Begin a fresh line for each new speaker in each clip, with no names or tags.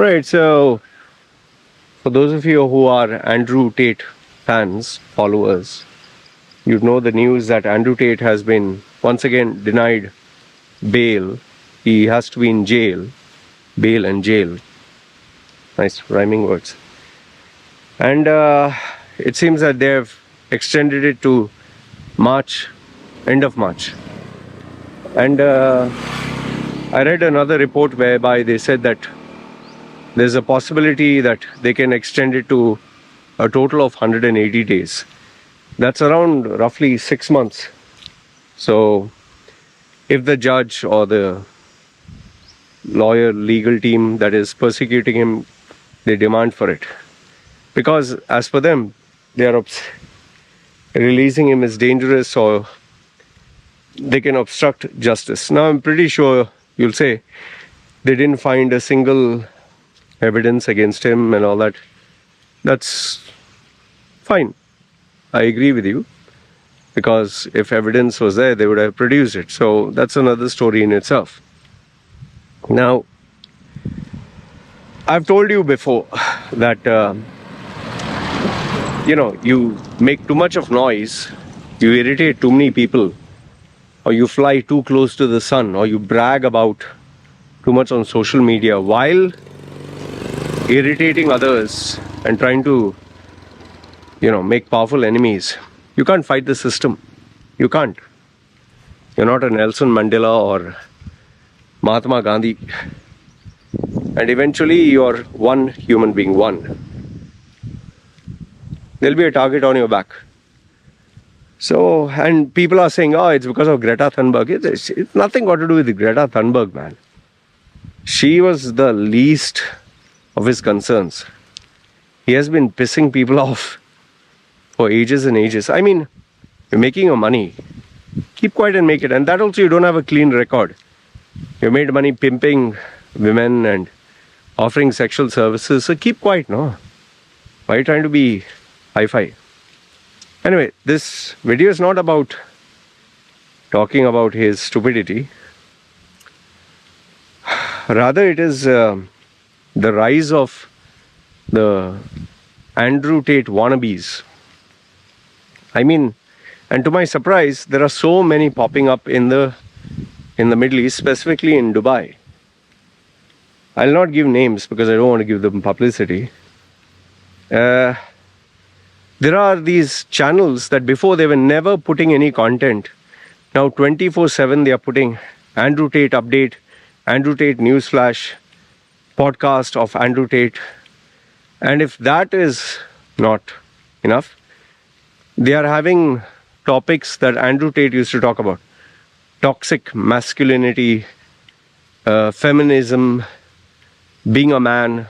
Alright, so for those of you who are Andrew Tate fans, followers, you'd know the news that Andrew Tate has been once again denied bail. He has to be in jail. Bail and jail. Nice rhyming words. And it seems that they've extended it to March, end of March. And I read another report whereby they said that there's a possibility that they can extend it to a total of 180 days. That's around roughly 6 months. So if the judge or the lawyer legal team that is persecuting him, they demand for it. Because as per them, they are releasing him is dangerous, or they can obstruct justice. Now I'm pretty sure you'll say they didn't find a single evidence against him and all that. That's fine. I agree with you, because if evidence was there, they would have produced it. So that's another story in itself. Now, I've told you before that you make too much of noise, you irritate too many people, or you fly too close to the sun, or you brag about too much on social media while irritating others and trying to make powerful enemies. You can't fight the system. You can't. You're not a Nelson Mandela or Mahatma Gandhi. And eventually you're one human being, one. There'll be a target on your back. So, and people are saying, oh, it's because of Greta Thunberg. It's nothing got to do with Greta Thunberg, man. She was the least of his concerns. He has been pissing people off for ages and ages. I mean, you're making your money. Keep quiet and make it. And that also, you don't have a clean record. You made money pimping women and offering sexual services. So keep quiet, no? Why are you trying to be hi-fi? Anyway, this video is not about talking about his stupidity. Rather, it is the rise of the Andrew Tate wannabes. I mean, and to my surprise, there are so many popping up in the Middle East, specifically in Dubai. I'll not give names because I don't want to give them publicity. There are these channels that before they were never putting any content. Now 24/7 they are putting Andrew Tate update, Andrew Tate newsflash, podcast of Andrew Tate. And if that is not enough, they are having topics that Andrew Tate used to talk about. Toxic masculinity, feminism, being a man.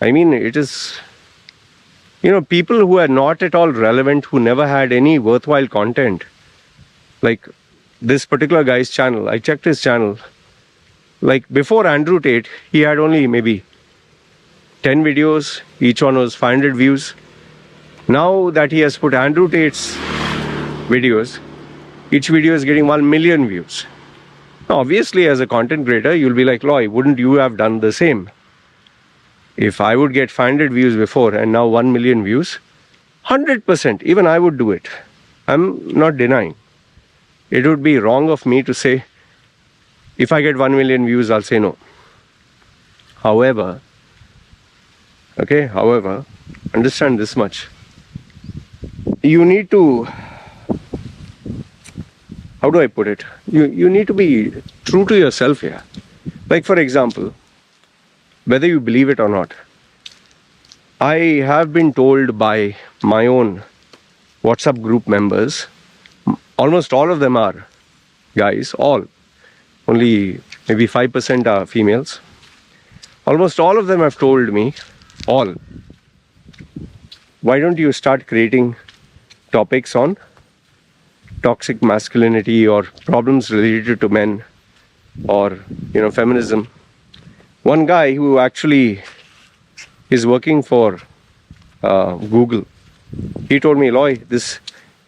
I mean, it is, people who are not at all relevant, who never had any worthwhile content. Like this particular guy's channel, I checked his channel. Like before Andrew Tate, he had only maybe 10 videos, each one was 500 views. Now that he has put Andrew Tate's videos, each video is getting 1 million views. Now, obviously, as a content creator, you'll be like, Loy, wouldn't you have done the same? If I would get 500 views before and now 1 million views, 100%, even I would do it. I'm not denying. It would be wrong of me to say, if I get 1 million views, I'll say no. However, understand this much. You need to, how do I put it? You need to be true to yourself here. Like for example, whether you believe it or not, I have been told by my own WhatsApp group members, almost all of them are guys, all. Only maybe 5% are females. Almost all of them have told me, all, why don't you start creating topics on toxic masculinity or problems related to men or, feminism. One guy who actually is working for Google, he told me, Loy,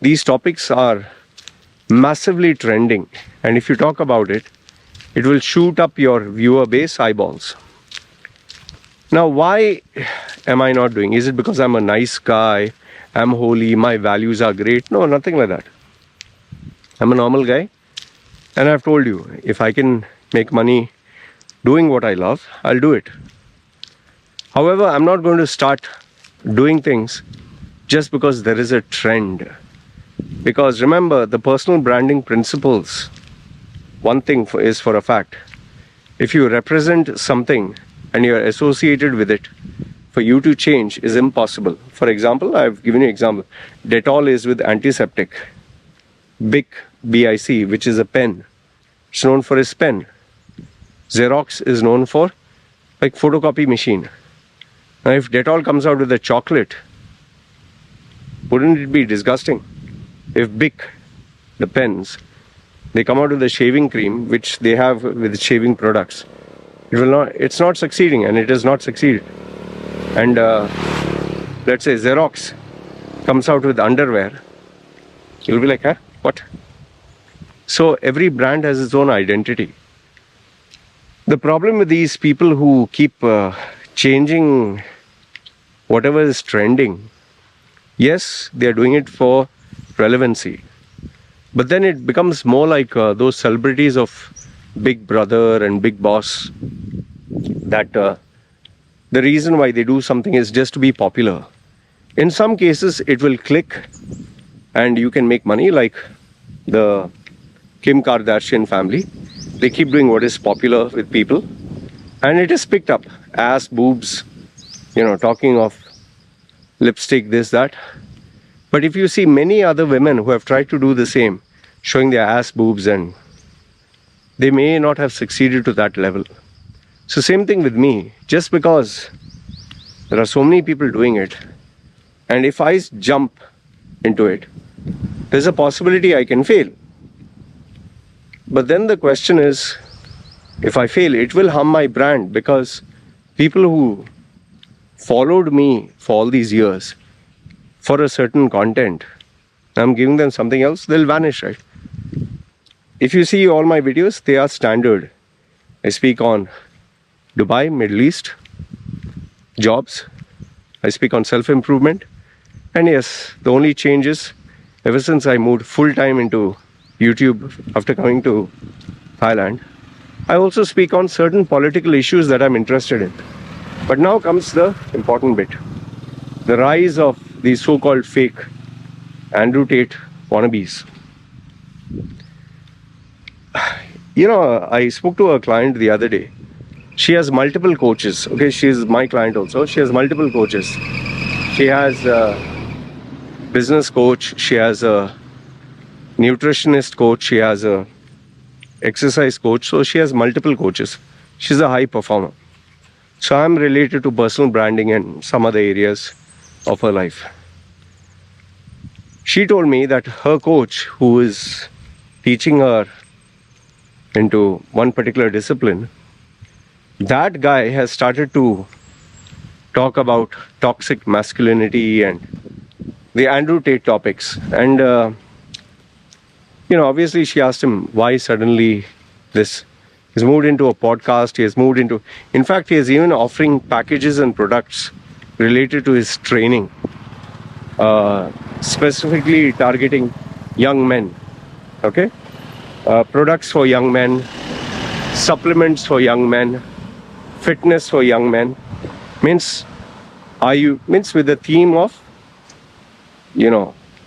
these topics are massively trending, and if you talk about it, it will shoot up your viewer base eyeballs. Now, why am I not doing? Is it because I'm a nice guy? I'm holy, my values are great? No, nothing like that. I'm a normal guy, and I've told you, if I can make money doing what I love, I'll do it. However, I'm not going to start doing things just because there is a trend. Because remember, the personal branding principles, one thing is for a fact. If you represent something and you're associated with it, for you to change is impossible. For example, I've given you an example. Dettol is with antiseptic. Bic, BIC, which is a pen. It's known for its pen. Xerox is known for like photocopy machine. Now if Dettol comes out with a chocolate, wouldn't it be disgusting? If Bic, the pens, they come out with a shaving cream, which they have with shaving products, it's not succeeding, and it has not succeeded. And let's say Xerox comes out with underwear, you'll be like, huh? What? So every brand has its own identity. The problem with these people who keep changing whatever is trending, yes, they're doing it for relevancy. But then it becomes more like those celebrities of Big Brother and Big Boss, that the reason why they do something is just to be popular. In some cases, it will click and you can make money, like the Kim Kardashian family. They keep doing what is popular with people, and it is picked up. Ass, boobs, talking of lipstick, this, that. But if you see many other women who have tried to do the same, showing their ass, boobs, and they may not have succeeded to that level. So same thing with me. Just because there are so many people doing it, and if I jump into it, there's a possibility I can fail. But then the question is, if I fail, it will harm my brand, because people who followed me for all these years for a certain content, I'm giving them something else, they'll vanish, right? If you see all my videos, they are standard. I speak on Dubai, Middle East, jobs. I speak on self-improvement. And yes, the only change is, ever since I moved full-time into YouTube after coming to Thailand, I also speak on certain political issues that I'm interested in. But now comes the important bit. The rise of these so-called fake Andrew Tate wannabes. I spoke to a client the other day. She has multiple coaches. Okay, she is my client also. She has multiple coaches. She has a business coach. She has a nutritionist coach. She has a exercise coach. So she has multiple coaches. She's a high performer. So I'm related to personal branding and some other areas of her life. She told me that her coach, who is teaching her into one particular discipline, that guy has started to talk about toxic masculinity and the Andrew Tate topics. And, obviously she asked him why suddenly this. He's moved into a podcast. He has moved into, in fact, he is even offering packages and products related to his training, specifically targeting young men. Okay? Products for young men, supplements for young men, fitness for young men. Means with the theme of,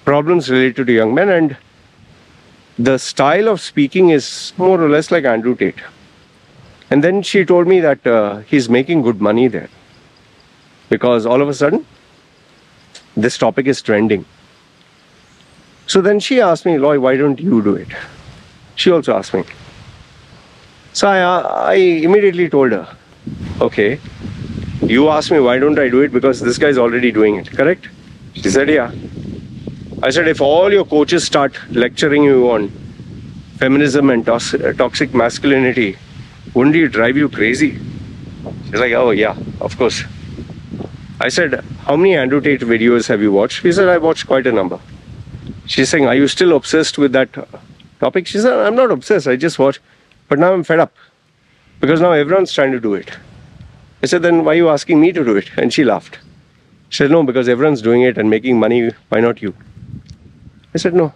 problems related to young men, and the style of speaking is more or less like Andrew Tate. And then she told me that he's making good money there, because all of a sudden this topic is trending. So then she asked me, Loy, why don't you do it? She also asked me. So I immediately told her, okay, you asked me why don't I do it, because this guy is already doing it, correct? She said, yeah. I said, if all your coaches start lecturing you on feminism and toxic masculinity, wouldn't it drive you crazy? She's like, oh yeah, of course. I said, how many Andrew Tate videos have you watched? She said, I watched quite a number. She's saying, are you still obsessed with that topic? She said, I'm not obsessed, I just watch. But now I'm fed up, because now everyone's trying to do it. I said, then why are you asking me to do it? And she laughed. She said, no, because everyone's doing it and making money. Why not you? I said, no.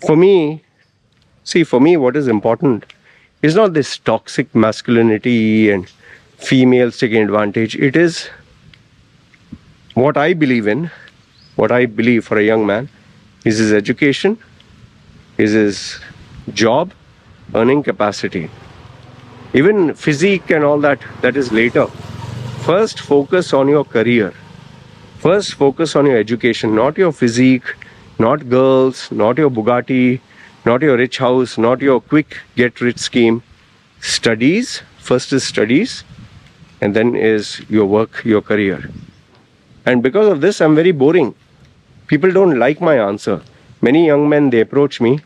For me, what is important is not this toxic masculinity and females taking advantage. It is what I believe in, what I believe for a young man is his education, is his job, earning capacity. Even physique and all that is later. First, focus on your career. First, focus on your education, not your physique, not girls, not your Bugatti, not your rich house, not your quick get-rich scheme. Studies, first is studies, and then is your work, your career. And because of this, I'm very boring. People don't like my answer. Many young men, they approach me,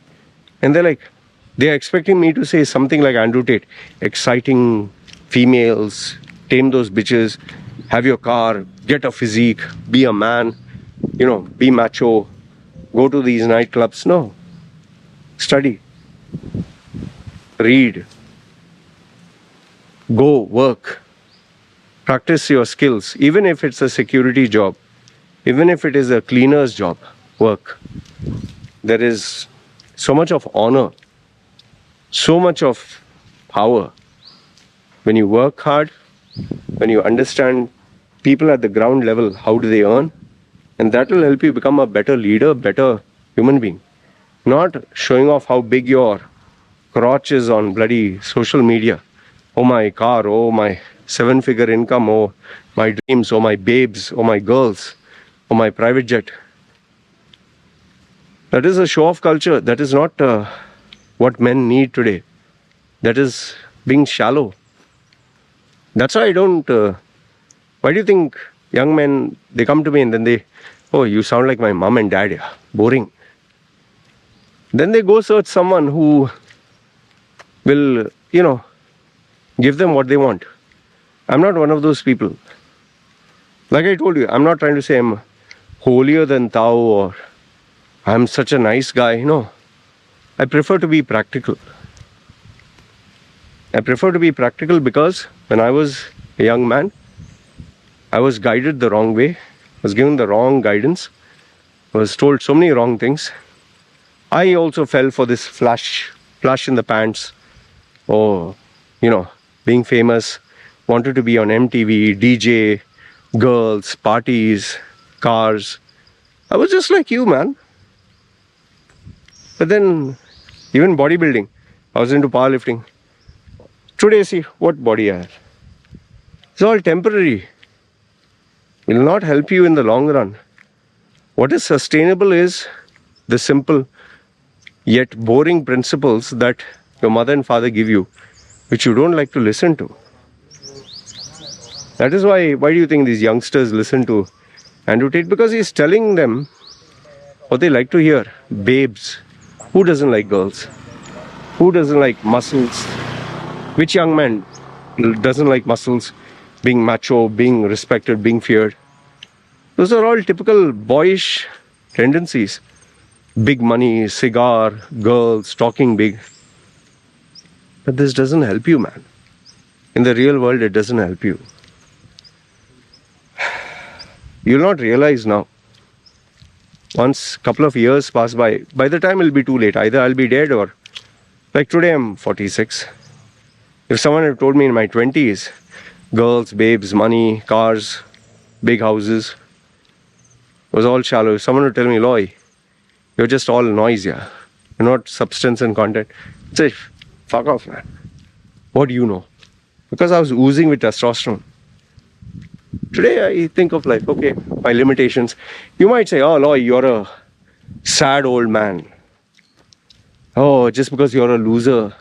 and they're expecting me to say something like Andrew Tate, exciting females, tame those bitches, have your car, get a physique, be a man, be macho, go to these nightclubs. No. Study. Read. Go work. Practice your skills. Even if it's a security job, even if it is a cleaner's job, work. There is so much of honor, so much of power when you work hard, when you understand people at the ground level, how do they earn, and that will help you become a better leader, better human being. Not showing off how big your crotch is on bloody social media. Oh, my car, oh, my 7-figure income, oh, my dreams, oh, my babes, oh, my girls, oh, my private jet. That is a show-off culture. That is not what men need today. That is being shallow. That's why I don't... why do you think young men, they come to me and then oh, you sound like my mom and dad. Yeah. Boring. Then they go search someone who will, give them what they want. I'm not one of those people. Like I told you, I'm not trying to say I'm holier than thou or I'm such a nice guy. No. I prefer to be practical. I prefer to be practical because when I was a young man, I was guided the wrong way, was given the wrong guidance, was told so many wrong things. I also fell for this flash in the pants, being famous, wanted to be on MTV, DJ, girls, parties, cars. I was just like you, man. But then, even bodybuilding, I was into powerlifting. Today, see what body I have. It's all temporary. It will not help you in the long run. What is sustainable is the simple yet boring principles that your mother and father give you, which you don't like to listen to. That is why do you think these youngsters listen to Andrew Tate? Because he's telling them what they like to hear. Babes. Who doesn't like girls? Who doesn't like muscles? Which young man doesn't like muscles? Being macho, being respected, being feared. Those are all typical boyish tendencies. Big money, cigar, girls, talking big. But this doesn't help you, man. In the real world, it doesn't help you. You'll not realize now. Once a couple of years pass by the time it'll be too late. Either I'll be dead or... Like today, I'm 46. If someone had told me in my 20s, girls, babes, money, cars, big houses, it was all shallow. If someone would tell me, Loy, you're just all noise, yeah. You're not substance and content. I'd say, fuck off, man. What do you know? Because I was oozing with testosterone. Today I think of like, okay, my limitations. You might say, oh, Loy, you're a sad old man. Oh, just because you're a loser.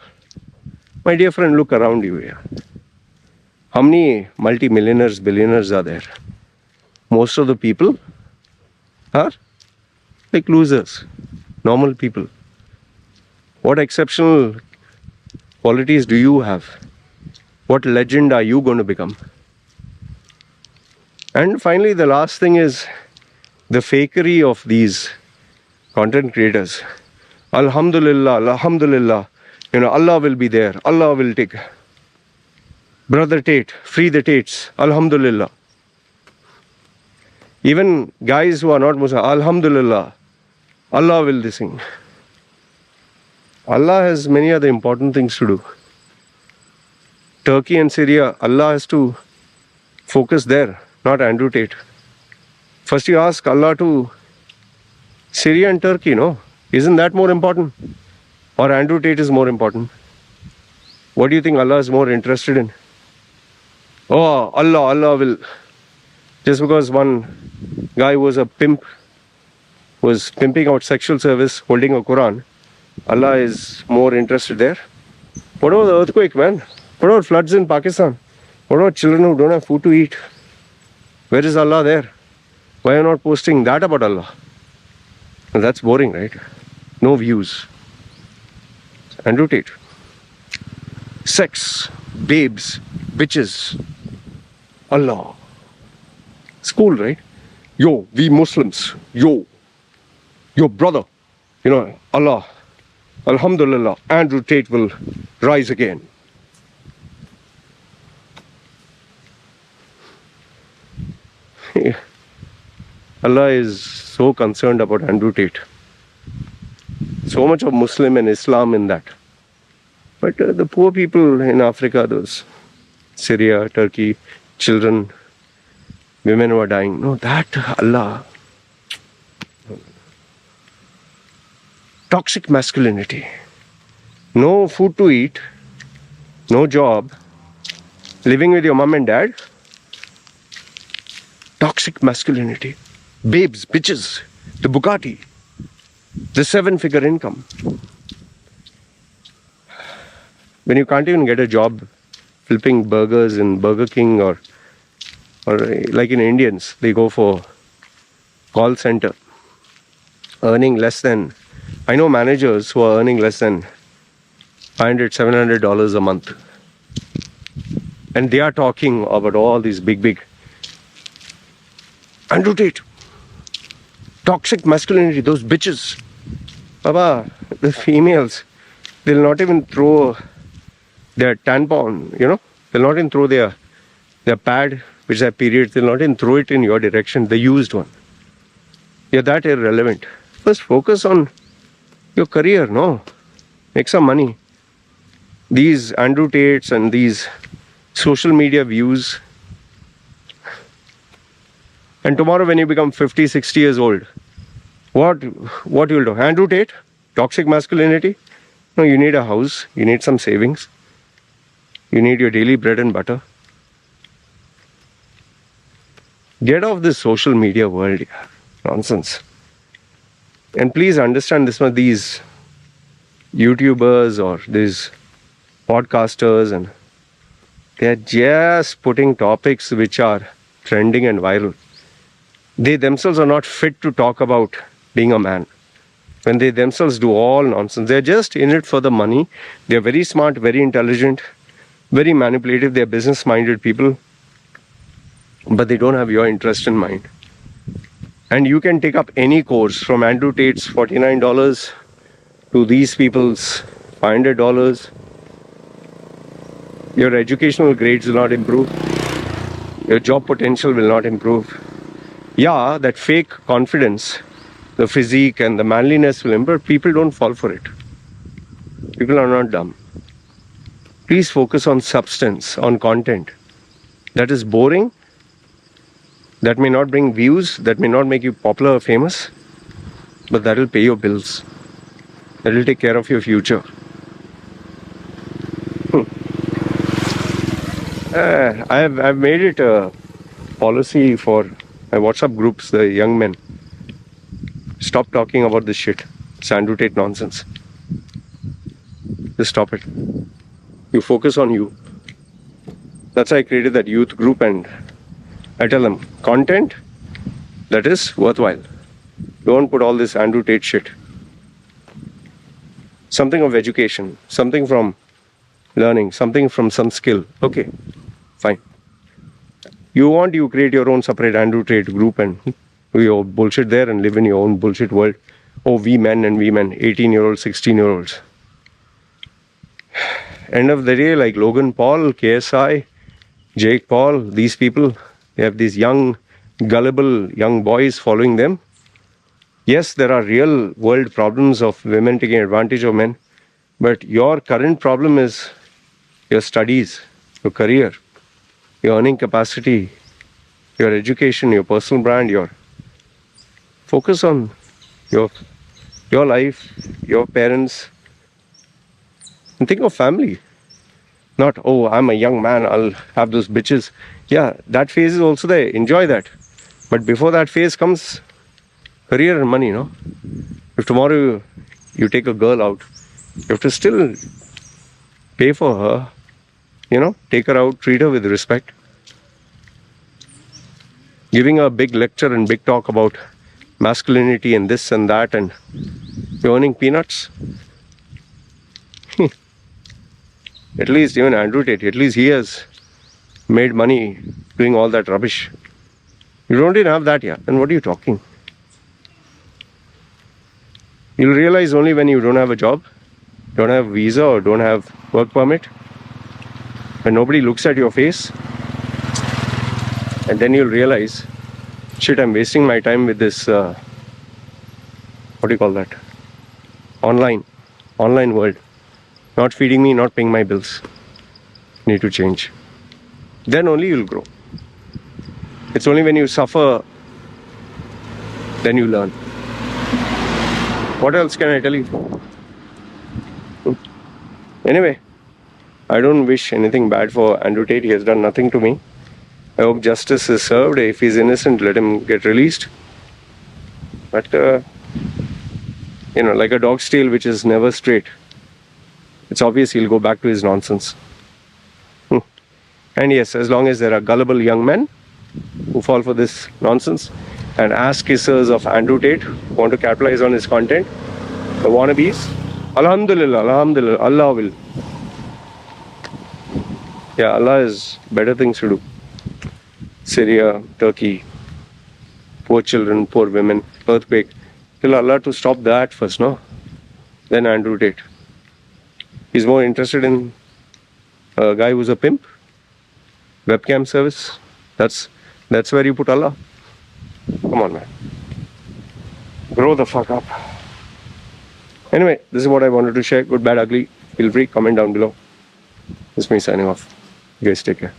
My dear friend, look around you here. How many multi-millionaires, billionaires are there? Most of the people are like losers, normal people. What exceptional qualities do you have? What legend are you going to become? And finally, the last thing is the fakery of these content creators. Alhamdulillah, Alhamdulillah, Allah will be there, Allah will take. Brother Tate, free the Tates. Alhamdulillah. Even guys who are not Muslim, Alhamdulillah. Allah will this thing. Allah has many other important things to do. Turkey and Syria, Allah has to focus there, not Andrew Tate. First you ask Allah to Syria and Turkey, no? Isn't that more important? Or Andrew Tate is more important? What do you think Allah is more interested in? Oh, Allah will. Just because one guy was a pimp, was pimping out sexual service, holding a Quran, Allah is more interested there. What about the earthquake, man? What about floods in Pakistan? What about children who don't have food to eat? Where is Allah there? Why are you not posting that about Allah? Well, that's boring, right? No views. Andrew Tate. Sex, babes, bitches. Allah. It's cool, right? Yo, we Muslims. Yo, your brother. You know, Allah. Alhamdulillah. Andrew Tate will rise again. Allah is so concerned about Andrew Tate. So much of Muslim and Islam in that. But the poor people in Africa, those Syria, Turkey, children, women who are dying, no, that Allah. Toxic masculinity. No food to eat, no job, living with your mom and dad. Toxic masculinity. Babes, bitches, the Bugatti, the 7-figure income. When you can't even get a job flipping burgers in Burger King or like in Indians, they go for call center, earning less than, I know managers who are earning less than $500, $700 a month. And they are talking about all these big Andrew Tate. Toxic masculinity, those bitches. Baba, the females, they'll not even throw their tampon, you know, they'll not even throw their pad, which is their period, they'll not even throw it in your direction, the used one. You're that irrelevant. First focus on your career, no? Make some money. These Andrew Tates and these social media views. And tomorrow when you become 50, 60 years old, what you'll do? Andrew Tate? Toxic masculinity? No, you need a house, you need some savings, you need your daily bread and butter. Get off this social media world, yeah. Nonsense. And please understand this, these YouTubers or these podcasters, and they're just putting topics which are trending and viral. They themselves are not fit to talk about being a man. When they themselves do all nonsense, they're just in it for the money. They're very smart, very intelligent, very manipulative. They're business-minded people, but they don't have your interest in mind. And you can take up any course from Andrew Tate's $49 to these people's $500. Your educational grades will not improve. Your job potential will not improve. Yeah, that fake confidence, the physique and the manliness will improve. People don't fall for it. People are not dumb. Please focus on substance, on content. That is boring. That may not bring views. That may not make you popular or famous. But that will pay your bills. That will take care of your future. I've made it a policy for my WhatsApp groups, the young men. Stop talking about this shit. It's Andrew Tate nonsense. Just stop it. You focus on you. That's why I created that youth group, and I tell them, content that is worthwhile. Don't put all this Andrew Tate shit. Something of education, something from learning, something from some skill. Okay, fine. You create your own separate Andrew Tate group and do your bullshit there and live in your own bullshit world. Oh, we men and women, 18-year-olds, 16-year-olds. End of the day, like Logan Paul, KSI, Jake Paul, these people, they have these young, gullible young boys following them. Yes, there are real world problems of women taking advantage of men, but your current problem is your studies, your career, your earning capacity, your education, your personal brand, your focus on your your life, your parents, and think of family. Not, oh, I'm a young man, I'll have those bitches. Yeah, that phase is also there. Enjoy that. But before that phase comes career and money, no? If tomorrow you take a girl out, you have to still pay for her, take her out, treat her with respect. Giving a big lecture and big talk about masculinity and this and that, and you're earning peanuts. At least even Andrew Tate, at least he has made money doing all that rubbish. You don't even have that yet. Then what are you talking? You'll realize only when you don't have a job, don't have visa or don't have work permit, when nobody looks at your face, and then you'll realize, shit, I'm wasting my time with this, what do you call that? Online world. Not feeding me, not paying my bills. Need to change. Then only you'll grow. It's only when you suffer, then you learn. What else can I tell you? Anyway, I don't wish anything bad for Andrew Tate. He has done nothing to me. I hope justice is served. If he's innocent, let him get released. But, like a dog's tail which is never straight, it's obvious he'll go back to his nonsense. And yes, as long as there are gullible young men who fall for this nonsense and ass kissers of Andrew Tate who want to capitalize on his content, the wannabes, Alhamdulillah, Allah will. Yeah, Allah has better things to do. Syria, Turkey, poor children, poor women, earthquake. Tell Allah to stop that first, no? Then Andrew Tate. He's more interested in a guy who's a pimp, webcam service. That's where you put Allah. Come on, man. Grow the fuck up. Anyway, this is what I wanted to share. Good, bad, ugly. Feel free, comment down below. This is me signing off. You guys take care.